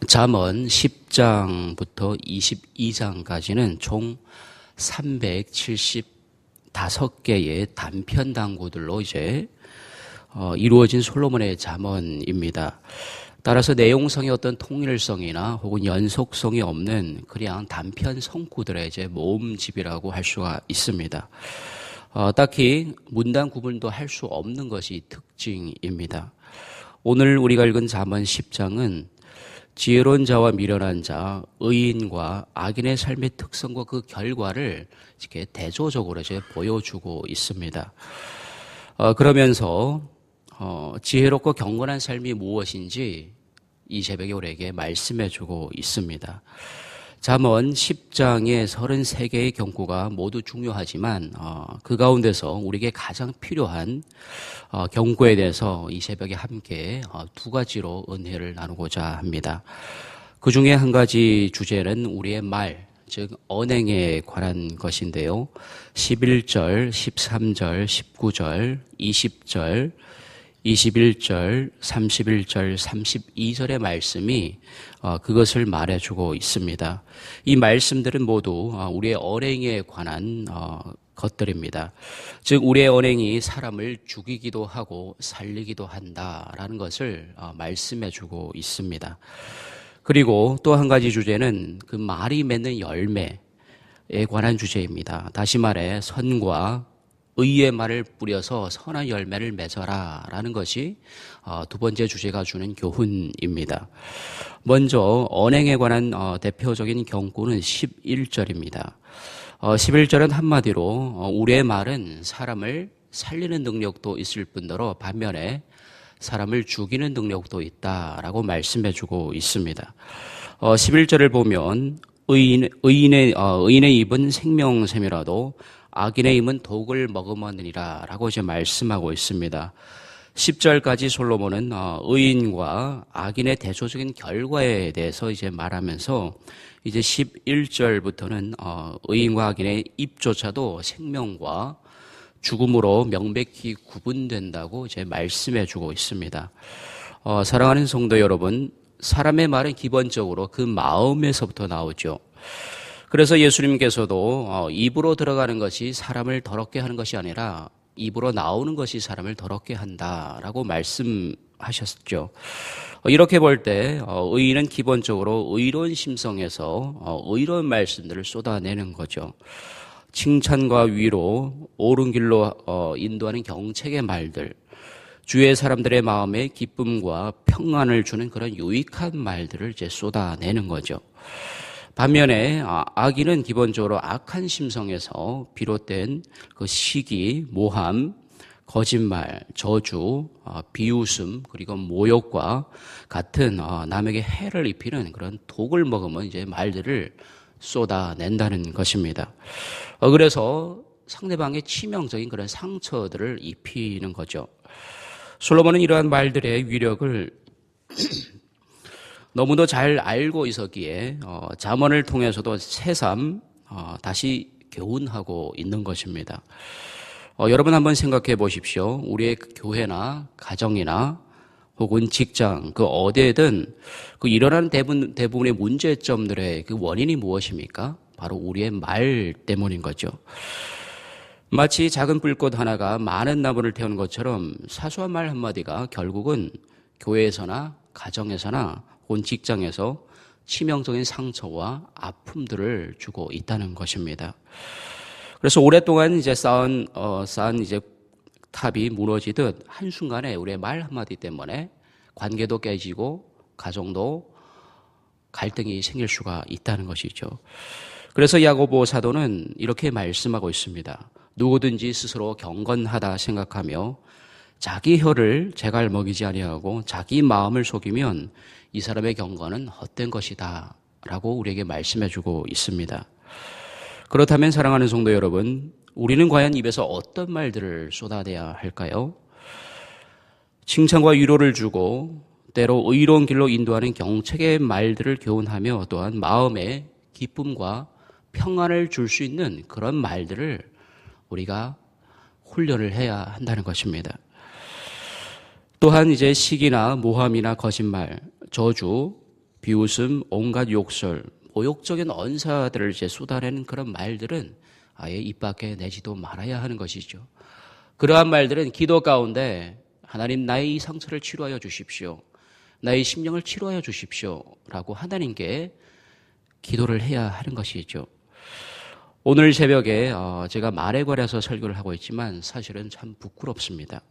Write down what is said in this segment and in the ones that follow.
잠언 10장부터 22장까지는 총 375개의 단편 단구들로 이제 이루어진 솔로몬의 잠언입니다. 따라서 내용성의 어떤 통일성이나 혹은 연속성이 없는 그냥 단편 성구들의 이제 모음집이라고 할 수가 있습니다. 딱히 문단 구분도 할 수 없는 것이 특징입니다. 오늘 우리가 읽은 잠언 10장은 지혜로운 자와 미련한 자, 의인과 악인의 삶의 특성과 그 결과를 이렇게 대조적으로 이제 보여주고 있습니다. 그러면서 지혜롭고 경건한 삶이 무엇인지 이 새벽에 우리에게 말씀해주고 있습니다. 잠언 10장의 33개의 경고가 모두 중요하지만 그 가운데서 우리에게 가장 필요한 경고에 대해서 이 새벽에 함께 두 가지로 은혜를 나누고자 합니다. 그 중에 한 가지 주제는 우리의 말, 즉 언행에 관한 것인데요. 11절, 13절, 19절, 20절, 21절, 31절, 32절의 말씀이 그것을 말해주고 있습니다. 이 말씀들은 모두 우리의 언행에 관한 것들입니다. 즉 우리의 언행이 사람을 죽이기도 하고 살리기도 한다라는 것을 말씀해주고 있습니다. 그리고 또 한 가지 주제는 그 말이 맺는 열매에 관한 주제입니다. 다시 말해 선과 의의 말을 뿌려서 선한 열매를 맺어라 라는 것이 두 번째 주제가 주는 교훈입니다. 먼저 언행에 관한 대표적인 경고는 11절입니다. 11절은 한마디로 우리의 말은 사람을 살리는 능력도 있을 뿐더러 반면에 사람을 죽이는 능력도 있다라고 말씀해주고 있습니다. 11절을 보면 의인의 입은 생명샘이라도 악인의 입은 독을 머금었느니라 라고 이제 말씀하고 있습니다. 10절까지 솔로몬은 의인과 악인의 대조적인 결과에 대해서 이제 말하면서 이제 11절부터는 의인과 악인의 입조차도 생명과 죽음으로 명백히 구분된다고 이제 말씀해 주고 있습니다. 사랑하는 성도 여러분, 사람의 말은 기본적으로 그 마음에서부터 나오죠. 그래서 예수님께서도 입으로 들어가는 것이 사람을 더럽게 하는 것이 아니라 입으로 나오는 것이 사람을 더럽게 한다라고 말씀하셨죠. 이렇게 볼 때 의인은 기본적으로 의로운 심성에서 의로운 말씀들을 쏟아내는 거죠. 칭찬과 위로, 옳은 길로 인도하는 경책의 말들, 주위의 사람들의 마음에 기쁨과 평안을 주는 그런 유익한 말들을 이제 쏟아내는 거죠. 반면에 악인은 기본적으로 악한 심성에서 비롯된 그 시기, 모함, 거짓말, 저주, 비웃음, 그리고 모욕과 같은 남에게 해를 입히는 그런 독을 먹으면 이제 말들을 쏟아낸다는 것입니다. 그래서 상대방의 치명적인 그런 상처들을 입히는 거죠. 솔로몬은 이러한 말들의 위력을 너무도 잘 알고 있었기에 잠언을 통해서도 새삼 다시 교훈하고 있는 것입니다. 여러분 한번 생각해 보십시오. 우리의 교회나 가정이나 혹은 직장 그 어디에든 그 일어나는 대부분의 문제점들의 그 원인이 무엇입니까? 바로 우리의 말 때문인 거죠. 마치 작은 불꽃 하나가 많은 나무를 태우는 것처럼 사소한 말 한마디가 결국은 교회에서나 가정에서나 혹은 직장에서 치명적인 상처와 아픔들을 주고 있다는 것입니다. 그래서 오랫동안 이제 쌓은 이제 탑이 무너지듯 한순간에 우리의 말 한마디 때문에 관계도 깨지고 가정도 갈등이 생길 수가 있다는 것이죠. 그래서 야고보 사도는 이렇게 말씀하고 있습니다. 누구든지 스스로 경건하다 생각하며 자기 혀를 재갈 먹이지 아니하고 자기 마음을 속이면 이 사람의 경건은 헛된 것이다 라고 우리에게 말씀해주고 있습니다. 그렇다면 사랑하는 성도 여러분, 우리는 과연 입에서 어떤 말들을 쏟아내야 할까요? 칭찬과 위로를 주고 때로 의로운 길로 인도하는 경책의 말들을 교훈하며 또한 마음에 기쁨과 평안을 줄 수 있는 그런 말들을 우리가 훈련을 해야 한다는 것입니다. 또한 이제 시기나 모함이나 거짓말, 저주, 비웃음, 온갖 욕설, 모욕적인 언사들을 이제 쏟아내는 그런 말들은 아예 입 밖에 내지도 말아야 하는 것이죠. 그러한 말들은 기도 가운데 하나님 나의 이 상처를 치료하여 주십시오. 나의 심령을 치료하여 주십시오. 라고 하나님께 기도를 해야 하는 것이죠. 오늘 새벽에 제가 말에 관해서 설교를 하고 있지만 사실은 참 부끄럽습니다.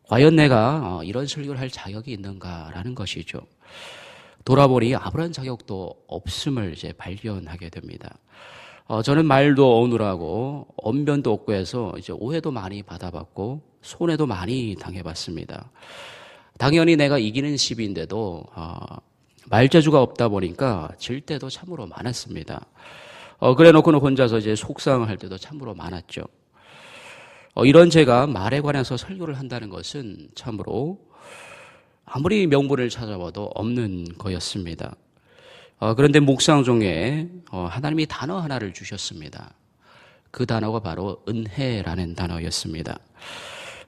과연 내가 이런 설교를 할 자격이 있는가라는 것이죠. 돌아보니 아무런 자격도 없음을 이제 발견하게 됩니다. 저는 말도 어눌하고 언변도 없고 해서 이제 오해도 많이 받아봤고 손해도 많이 당해봤습니다. 당연히 내가 이기는 시비인데도 말재주가 없다 보니까 질 때도 참으로 많았습니다. 그래놓고는 혼자서 이제 속상할 때도 참으로 많았죠. 이런 제가 말에 관해서 설교를 한다는 것은 참으로 아무리 명분을 찾아봐도 없는 거였습니다. 그런데 묵상 중에 하나님이 단어 하나를 주셨습니다. 그 단어가 바로 은혜라는 단어였습니다.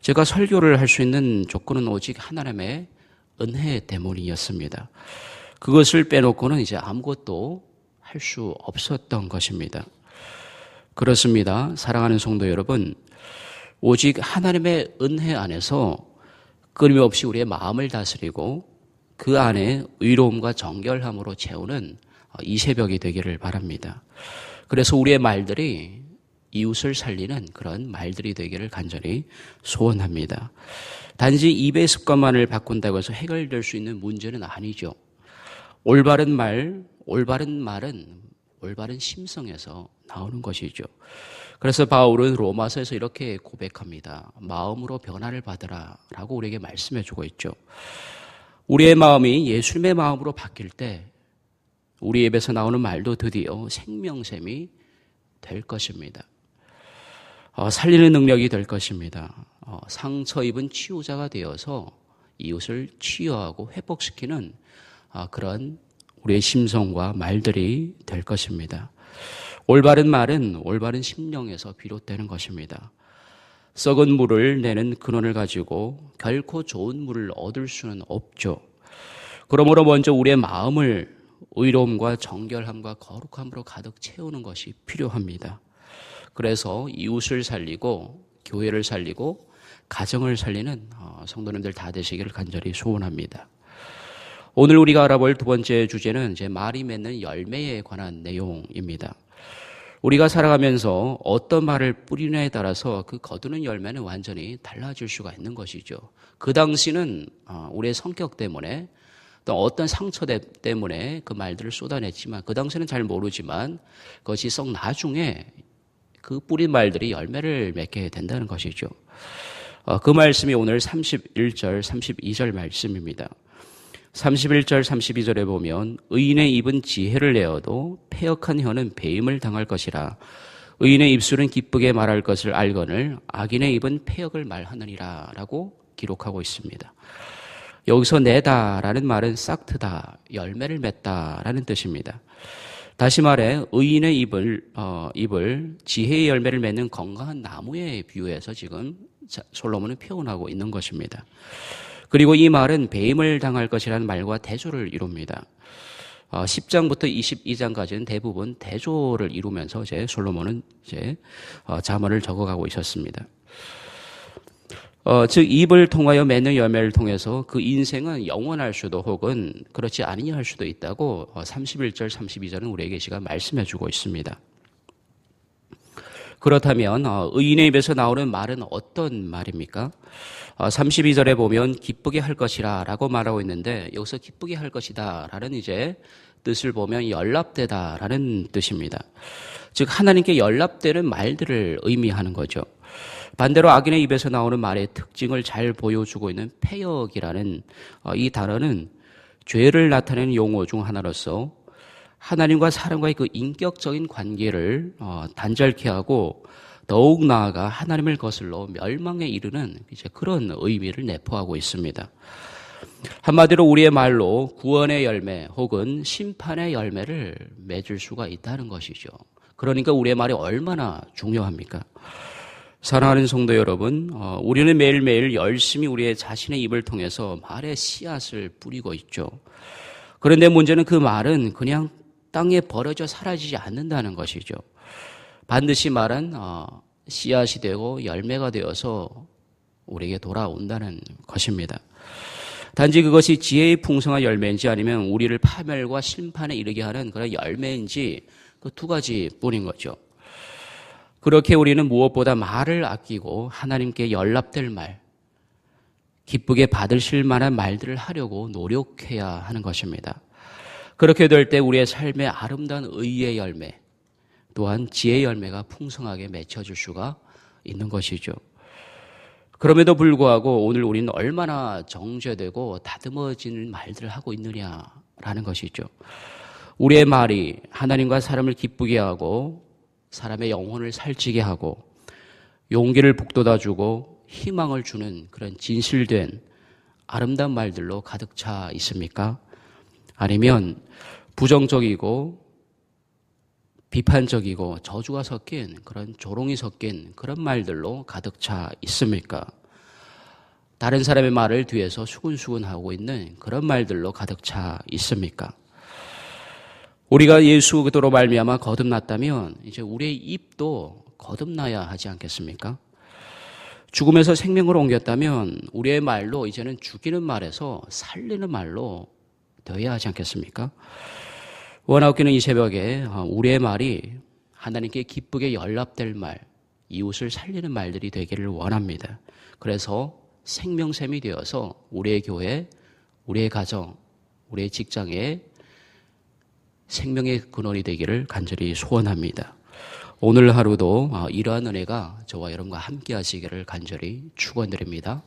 제가 설교를 할 수 있는 조건은 오직 하나님의 은혜 때문이었습니다. 그것을 빼놓고는 이제 아무것도 할 수 없었던 것입니다. 그렇습니다. 사랑하는 성도 여러분, 오직 하나님의 은혜 안에서 끊임없이 우리의 마음을 다스리고 그 안에 의로움과 정결함으로 채우는 이 새벽이 되기를 바랍니다. 그래서 우리의 말들이 이웃을 살리는 그런 말들이 되기를 간절히 소원합니다. 단지 입의 습관만을 바꾼다고 해서 해결될 수 있는 문제는 아니죠. 올바른 말은 올바른 심성에서 나오는 것이죠. 그래서 바울은 로마서에서 이렇게 고백합니다. 마음으로 변화를 받으라 라고 우리에게 말씀해 주고 있죠. 우리의 마음이 예수님의 마음으로 바뀔 때 우리 입에서 나오는 말도 드디어 생명샘이 될 것입니다. 살리는 능력이 될 것입니다. 상처 입은 치유자가 되어서 이웃을 치유하고 회복시키는 그런 우리의 심성과 말들이 될 것입니다. 올바른 말은 올바른 심령에서 비롯되는 것입니다. 썩은 물을 내는 근원을 가지고 결코 좋은 물을 얻을 수는 없죠. 그러므로 먼저 우리의 마음을 의로움과 정결함과 거룩함으로 가득 채우는 것이 필요합니다. 그래서 이웃을 살리고 교회를 살리고 가정을 살리는 성도님들 다 되시기를 간절히 소원합니다. 오늘 우리가 알아볼 두 번째 주제는 이제 말이 맺는 열매에 관한 내용입니다. 우리가 살아가면서 어떤 말을 뿌리느냐에 따라서 그 거두는 열매는 완전히 달라질 수가 있는 것이죠. 그 당시는 우리의 성격 때문에 또 어떤 상처 때문에 그 말들을 쏟아냈지만 그 당시는 잘 모르지만 그것이 썩 나중에 그 뿌린 말들이 열매를 맺게 된다는 것이죠. 그 말씀이 오늘 31절, 32절 말씀입니다. 31절, 32절에 보면 의인의 입은 지혜를 내어도 패역한 혀는 배임을 당할 것이라. 의인의 입술은 기쁘게 말할 것을 알거늘 악인의 입은 패역을 말하느니라 라고 기록하고 있습니다. 여기서 내다라는 말은 싹트다, 열매를 맺다라는 뜻입니다. 다시 말해 의인의 입을 지혜의 열매를 맺는 건강한 나무에 비유해서 지금 솔로몬은 표현하고 있는 것입니다. 그리고 이 말은 배임을 당할 것이라는 말과 대조를 이룹니다. 10장부터 22장까지는 대부분 대조를 이루면서 이제 솔로몬은 이제 잠언을 적어가고 있었습니다. 즉 입을 통하여 맺는 열매를 통해서 그 인생은 영원할 수도 혹은 그렇지 아니할 수도 있다고 31절, 32절은 우리에게 시간 말씀해주고 있습니다. 그렇다면 의인의 입에서 나오는 말은 어떤 말입니까? 32절에 보면 기쁘게 할 것이라 라고 말하고 있는데 여기서 기쁘게 할 것이다 라는 이제 뜻을 보면 연락되다 라는 뜻입니다. 즉 하나님께 연락되는 말들을 의미하는 거죠. 반대로 악인의 입에서 나오는 말의 특징을 잘 보여주고 있는 패역이라는 이 단어는 죄를 나타내는 용어 중 하나로서 하나님과 사람과의 그 인격적인 관계를 단절케 하고 더욱 나아가 하나님을 거슬러 멸망에 이르는 이제 그런 의미를 내포하고 있습니다. 한마디로 우리의 말로 구원의 열매 혹은 심판의 열매를 맺을 수가 있다는 것이죠. 그러니까 우리의 말이 얼마나 중요합니까? 사랑하는 성도 여러분, 우리는 매일매일 열심히 우리의 자신의 입을 통해서 말의 씨앗을 뿌리고 있죠. 그런데 문제는 그 말은 그냥 땅에 버려져 사라지지 않는다는 것이죠. 반드시 말은 씨앗이 되고 열매가 되어서 우리에게 돌아온다는 것입니다. 단지 그것이 지혜의 풍성한 열매인지 아니면 우리를 파멸과 심판에 이르게 하는 그런 열매인지 그 두 가지뿐인 거죠. 그렇게 우리는 무엇보다 말을 아끼고 하나님께 연락될 말, 기쁘게 받으실 만한 말들을 하려고 노력해야 하는 것입니다. 그렇게 될 때 우리의 삶에 아름다운 의의 열매, 또한 지혜의 열매가 풍성하게 맺혀질 수가 있는 것이죠. 그럼에도 불구하고 오늘 우리는 얼마나 정죄되고 다듬어지는 말들을 하고 있느냐라는 것이죠. 우리의 말이 하나님과 사람을 기쁘게 하고 사람의 영혼을 살찌게 하고 용기를 북돋아주고 희망을 주는 그런 진실된 아름다운 말들로 가득 차 있습니까? 아니면 부정적이고 비판적이고 저주가 섞인 그런 조롱이 섞인 그런 말들로 가득 차 있습니까? 다른 사람의 말을 뒤에서 수근수근하고 있는 그런 말들로 가득 차 있습니까? 우리가 예수 그리스도로 말미암아 거듭났다면 이제 우리의 입도 거듭나야 하지 않겠습니까? 죽음에서 생명으로 옮겼다면 우리의 말로 이제는 죽이는 말에서 살리는 말로 되어야 하지 않겠습니까? 원하옵기는 이 새벽에 우리의 말이 하나님께 기쁘게 연락될 말, 이웃을 살리는 말들이 되기를 원합니다. 그래서 생명샘이 되어서 우리의 교회, 우리의 가정, 우리의 직장에 생명의 근원이 되기를 간절히 소원합니다. 오늘 하루도 이러한 은혜가 저와 여러분과 함께 하시기를 간절히 축원드립니다.